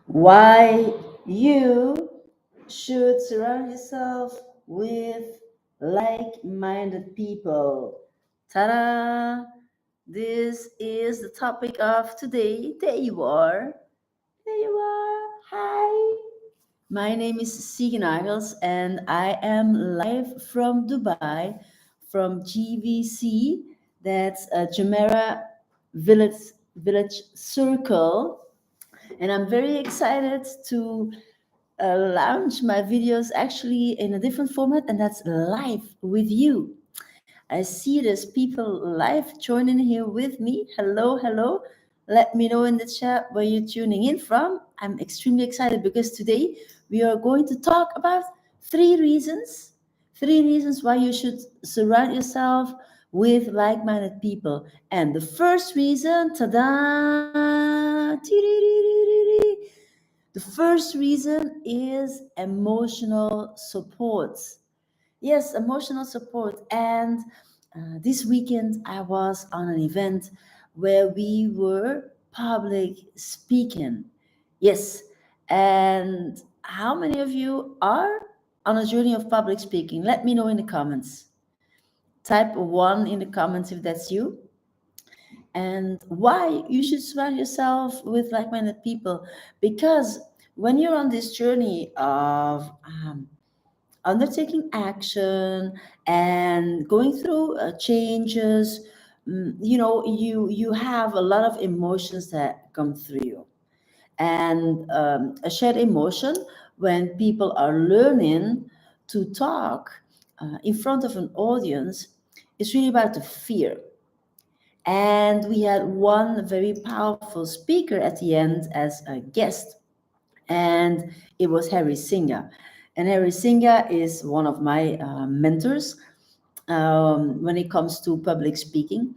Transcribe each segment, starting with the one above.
Why you should surround yourself with like-minded people. Ta-da! This is the topic of today. There you are. There you are. Hi. My name is Siegen Nagels and I am live from Dubai, from GVC. That's Jumeirah Village Circle. And I'm very excited to launch my videos actually in a different format, and that's live with you. I see there's people live joining here with me. Hello, hello. Let me know in the chat where you're tuning in from. I'm extremely excited because today we are going to talk about three reasons. Three reasons why you should surround yourself with like minded people. And the first reason, ta da! The first reason is emotional support. Yes, emotional support. And this weekend, I was on an event where we were public speaking. Yes. And how many of you are on a journey of public speaking? Let me know in the comments. Type one in the comments if that's you. And why you should surround yourself with like-minded people, because when you're on this journey of undertaking action and going through changes, you have a lot of emotions that come through you, and a shared emotion when people are learning to talk in front of an audience is really about the fear. And we had one very powerful speaker at the end as a guest, and it was Harry Singer. And Harry Singer is one of my mentors when it comes to public speaking.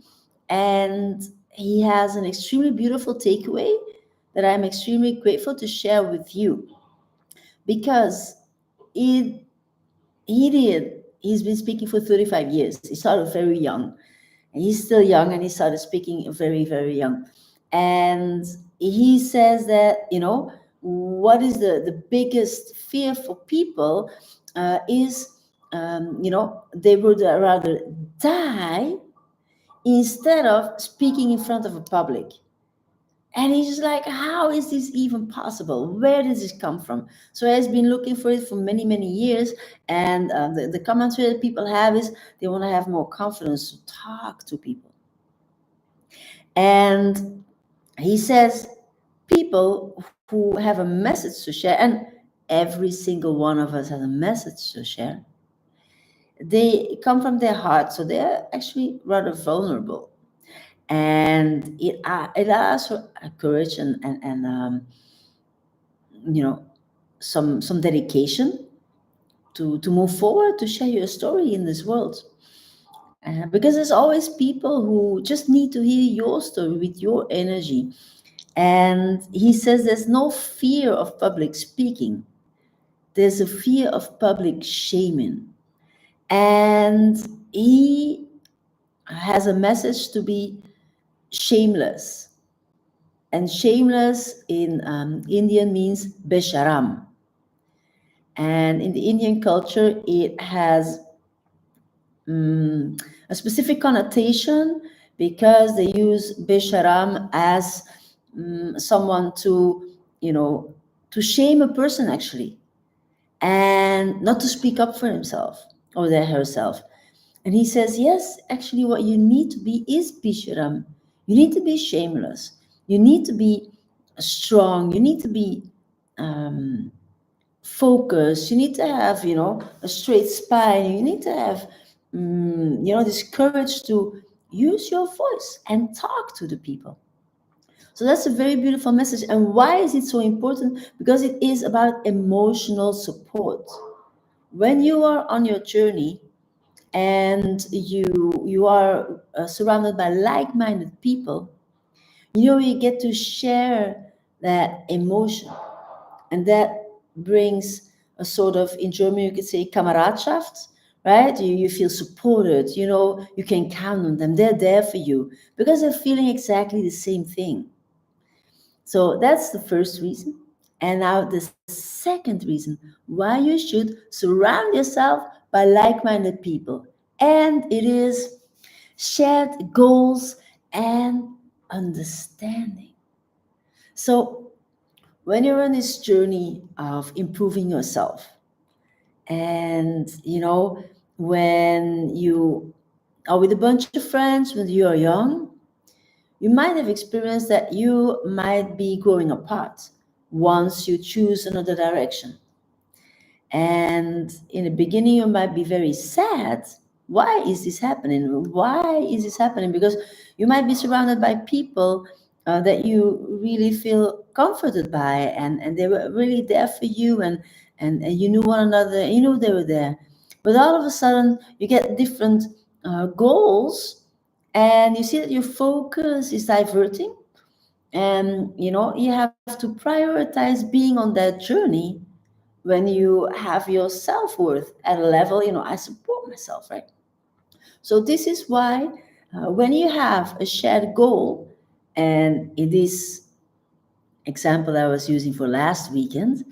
And he has an extremely beautiful takeaway that I'm extremely grateful to share with you, because it, he's been speaking for 35 years. He started very young. And he's still young and he started speaking very, very young. And he says that, what is the biggest fear for people is, they would rather die instead of speaking in front of a public. And he's just like, how is this even possible? Where does this come from? So he's been looking for it for many, many years. And the commentary that people have is they want to have more confidence to talk to people. And he says, people who have a message to share, and every single one of us has a message to share, they come from their heart. So they're actually rather vulnerable. And it asks for courage and some dedication to move forward, to share your story in this world. Because there's always people who just need to hear your story with your energy. And he says there's no fear of public speaking. There's a fear of public shaming. And he has a message to be shameless. And shameless in Indian means besharam. And in the Indian culture, it has a specific connotation because they use besharam as someone to shame a person actually, and not to speak up for himself or herself. And he says, yes, actually what you need to be is besharam. You need to be shameless. You need to be strong. You need to be focused. You need to have, a straight spine. You need to have, this courage to use your voice and talk to the people. So that's a very beautiful message. And why is it so important? Because it is about emotional support. When you are on your journey and you are surrounded by like-minded people, you get to share that emotion, and that brings a sort of, in German you could say Kameradschaft, right? You feel supported, you can count on them, they're there for you because they're feeling exactly the same thing. So that's the first reason. And now the second reason why you should surround yourself by like-minded people. And it is shared goals and understanding. So when you're on this journey of improving yourself, and when you are with a bunch of friends when you are young, you might have experienced that you might be growing apart once you choose another direction. And in the beginning, you might be very sad. Why is this happening? Why is this happening? Because you might be surrounded by people that you really feel comforted by, and they were really there for you, and you knew one another, you knew they were there. But all of a sudden, you get different goals, and you see that your focus is diverting, and you have to prioritize being on that journey when you have your self-worth at a level, I support myself, right? So this is why when you have a shared goal, and in this example I was using for last weekend,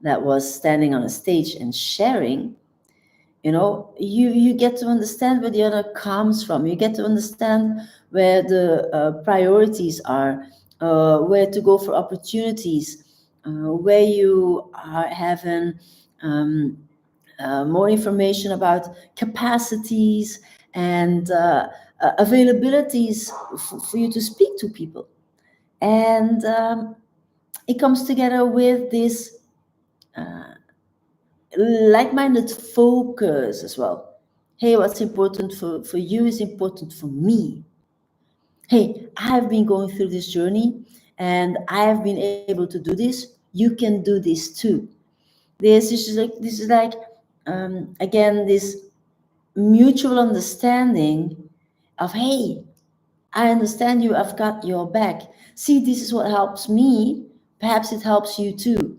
that was standing on a stage and sharing, you get to understand where the other comes from. You get to understand where the priorities are, where to go for opportunities, where you are having um, more information about capacities and availabilities for you to speak to people. And it comes together with this like-minded focus as well. Hey, what's important for you is important for me. Hey, I've been going through this journey and I've been able to do this. You can do this too. This is like again, this mutual understanding of, hey, I understand you, I've got your back. See, this is what helps me. Perhaps it helps you too.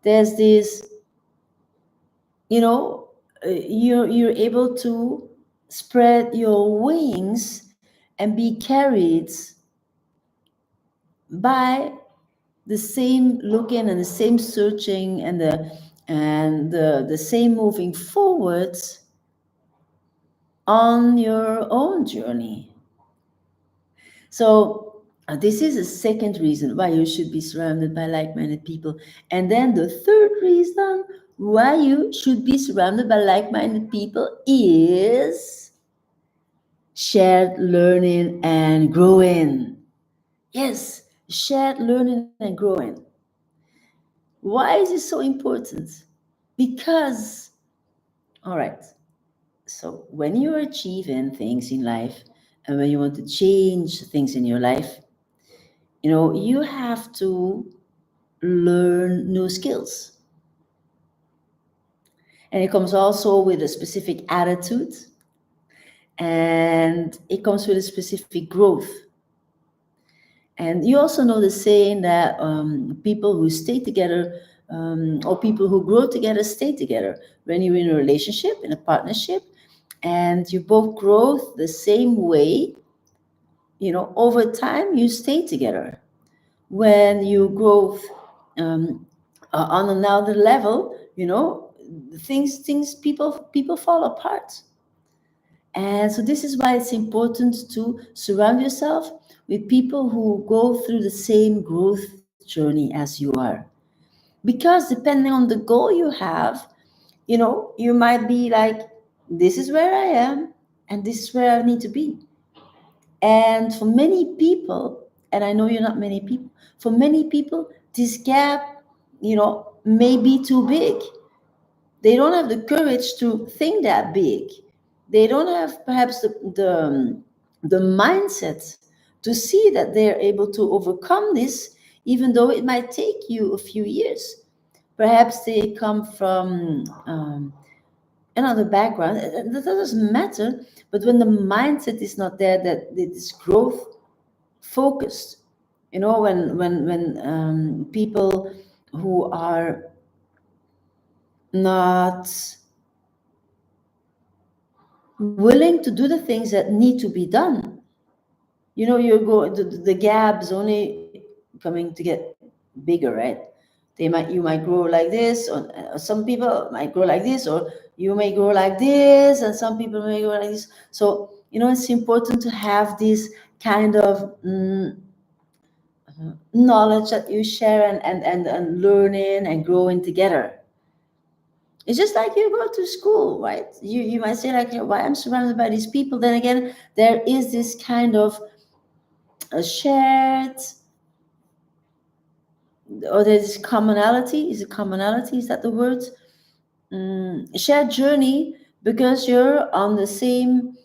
There's this, you know, you're able to spread your wings and be carried by the same looking and the same searching and the same moving forwards on your own journey. So this is a second reason why you should be surrounded by like-minded people. And then the third reason why you should be surrounded by like-minded people is shared learning and growing. Yes, shared learning and growing. Why is it so important? Because, all right, so when you're achieving things in life and when you want to change things in your life, you have to learn new skills. And it comes also with a specific attitude, and it comes with a specific growth. And you also know the saying that people who stay together, or people who grow together stay together. When you're in a relationship, in a partnership, and you both grow the same way, over time you stay together. When you grow on another level, things people fall apart. And so this is why it's important to surround yourself with people who go through the same growth journey as you are. Because depending on the goal you have, you might be like, this is where I am, and this is where I need to be. And for many people, and I know you're not many people, for many people, this gap, may be too big. They don't have the courage to think that big. They don't have perhaps the mindset to see that they're able to overcome this, even though it might take you a few years. Perhaps they come from another background. That doesn't matter. But when the mindset is not there, that it is growth focused, when people who are not willing to do the things that need to be done, the gap's only coming to get bigger, right? You might grow like this, or some people might grow like this, or you may grow like this, and some people may grow like this. So it's important to have this kind of knowledge that you share, and learning and growing together. It's just like you go to school, right? You might say like, why I'm surrounded by these people. Then again, there is this kind of a shared, or there's commonality. Is it commonality? Is that the word? Shared journey, because you're on the same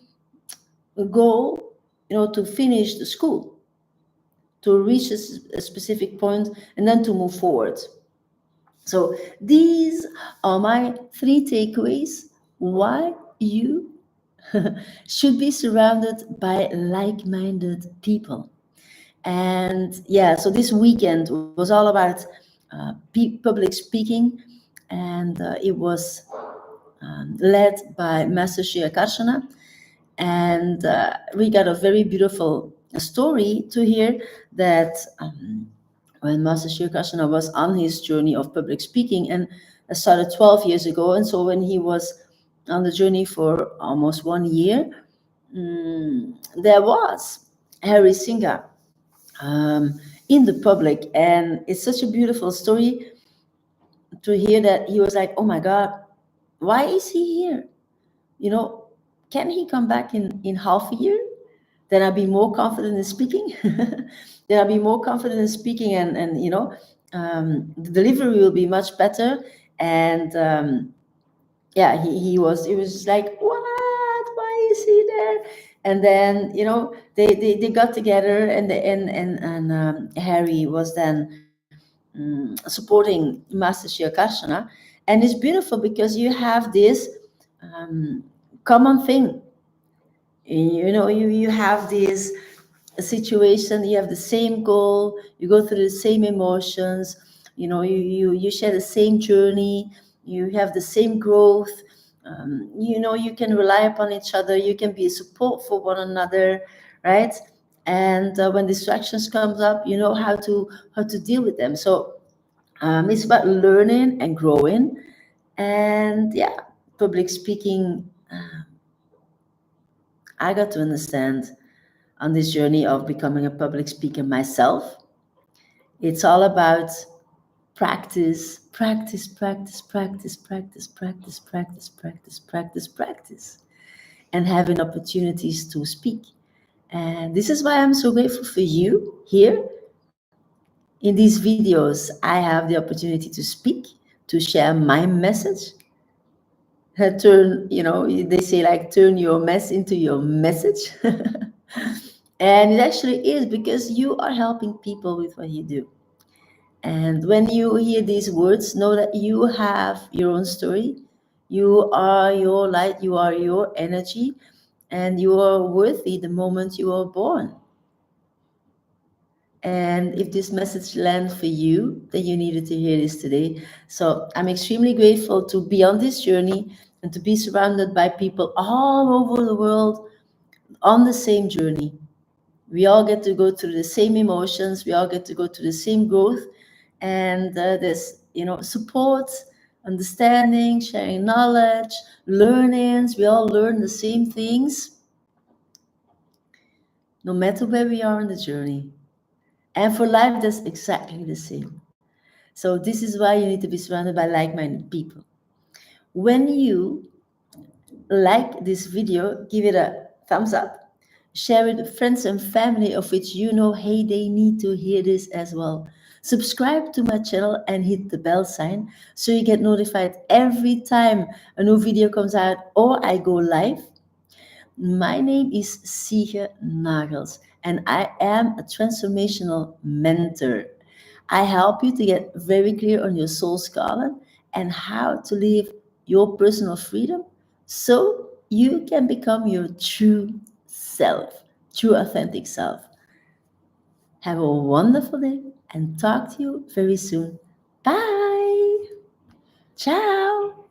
goal, to finish the school, to reach a specific point, and then to move forward. So these are my three takeaways why you should be surrounded by like-minded people. And yeah, so this weekend was all about public speaking, and it was led by Master Shia Karshana. And we got a very beautiful story to hear that when Master Shri Krishna was on his journey of public speaking, and started 12 years ago. And so when he was on the journey for almost 1 year, there was Harry Singha in the public. And it's such a beautiful story to hear that he was like, oh my God, why is he here? You know, can he come back in half a year? Then I'll be more confident in speaking. Then I'll be more confident in speaking, and the delivery will be much better. And yeah, he was just like, what? Why is he there? And then they got together, and Harry was then supporting Master Shri Karshana. And it's beautiful because you have this common thing. You have this situation, you have the same goal, you go through the same emotions, you share the same journey, you have the same growth. You can rely upon each other, you can be a support for one another, right? And when distractions comes up, you know how to deal with them. So it's about learning and growing. And yeah, public speaking, I got to understand on this journey of becoming a public speaker myself. It's all about practice, practice, practice, practice, practice, practice, practice, practice, practice, practice, and having opportunities to speak. And this is why I'm so grateful for you here. In these videos, I have the opportunity to speak, to share my message. They say like turn your mess into your message. And it actually is, because you are helping people with what you do. And when you hear these words, know that you have your own story. You are your light, you are your energy, and you are worthy the moment you are born. And if this message landed for you, then you needed to hear this today. So I'm extremely grateful to be on this journey and to be surrounded by people all over the world on the same journey. We all get to go through the same emotions, we all get to go through the same growth. And there's support, understanding, sharing knowledge, learnings. We all learn the same things, no matter where we are on the journey. And for life, that's exactly the same. So this is why you need to be surrounded by like-minded people. When you like this video, give it a thumbs up. Share it with friends and family of which hey, they need to hear this as well. Subscribe to my channel and hit the bell sign so you get notified every time a new video comes out or I go live. My name is Siege Nagels, and I am a transformational mentor. I help you to get very clear on your soul's calling and how to live your personal freedom so you can become your true self, true authentic self. Have a wonderful day and talk to you very soon. Bye. Ciao.